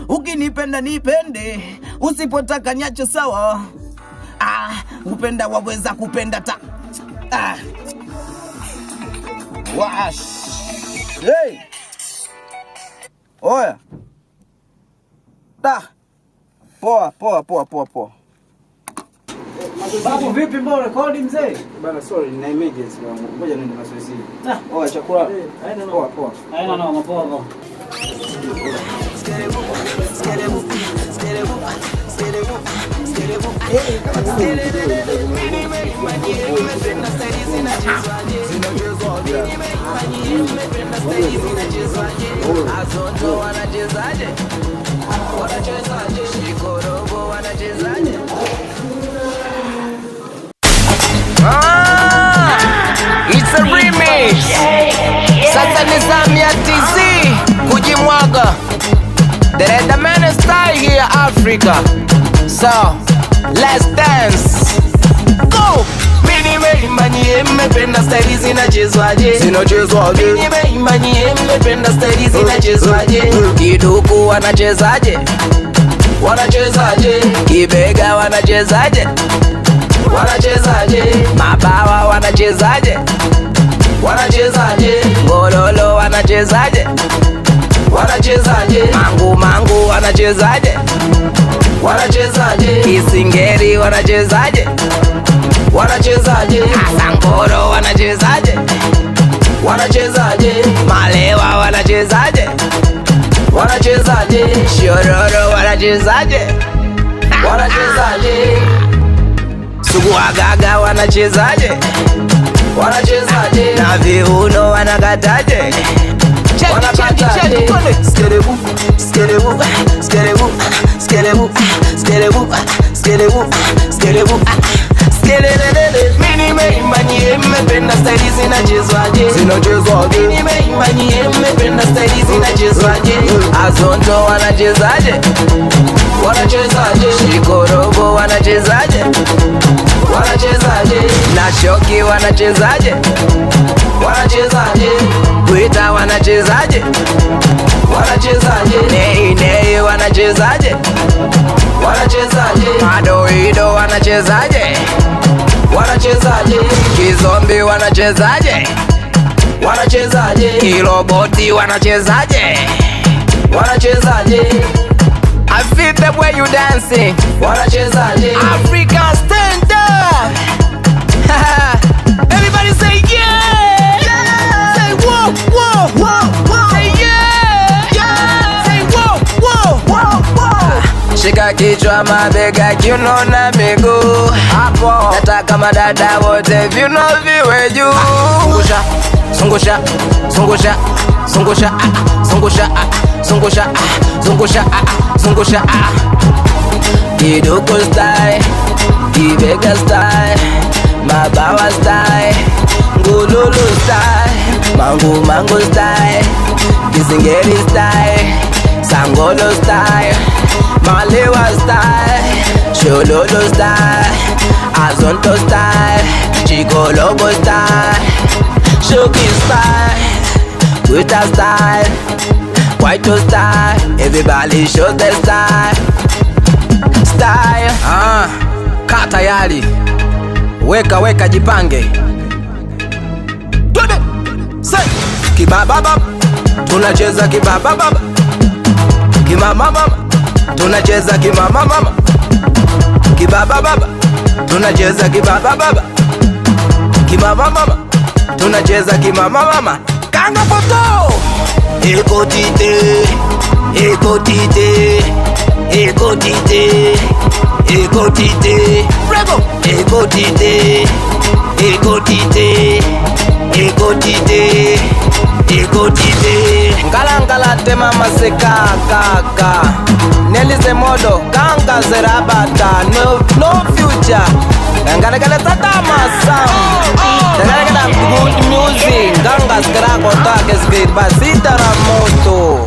ukinipenda nipende, usipotaka niache sawa. Upenda waweza kupenda ta. Wash. Hey. Oya. Da. Poa. Babu vipi mbona rekodi mzee? Bana sorry nina emergency bwana. Ngoja niende mazoezi. Oya chakula. Poa. Haina na mapoa. It's a remix. Sasa ni zamu ya TZ kujimwaga. The man style here Africa. So let's dance. Go. Mmependa staili zinachezwaje? Mmependa staili zinachezwaje? Kiduku wanachezaje? Kibega wanachezaje? Mabawa wanachezaje? Ngololo wanachezaje? Mangu wanachezaje? Kisingeri wanachezaje? Asangoro wanachezaje? Malewa wanachezaje? Shororo wanachezaje? Suguagaga wanachezaje? Na viuno wanakataje? Mmependa staili zinachezwaje? Azonto wanachezaje? Shikorobo wanachezaje? Na shoki wanachezaje? Gwita wanachezaje? Nei wanachezaje? Madoido wanachezaje? Kizombi wanachezaje? Kiloboti wanachezaje? I feel the way you dancing. Africa stand up. Everybody say yeah. Say whoa. Say yeah. Say whoa. Shika kichwa, mabega, kiuno na miguu. Hapo nataka madada wote viuno viwe juu. Zungusha. Kiduku style, kibega style, mabawa style, ngululu style, mangu style, kisingeri style, sangolo style, malewa style, shololo style, azonto style, chikolobo style, shoki style, Twitter style, white style, everybody show their style. Kaa tayari, weka jipange. Twende say kibababa, tunacheza kibababa. Kimamama, tunacheza kimamama. Kibababa, tunacheza kibababa. Kimamama, tunacheza kimamama. Kanga poto. Ekotite. Bravo. Ekotite. Ngala tema maseka kaka. Nelize modo kanga zerabata. No future. Ngala tata masam. Ngala good music. Kanga skra konta ke skate basita ramoto.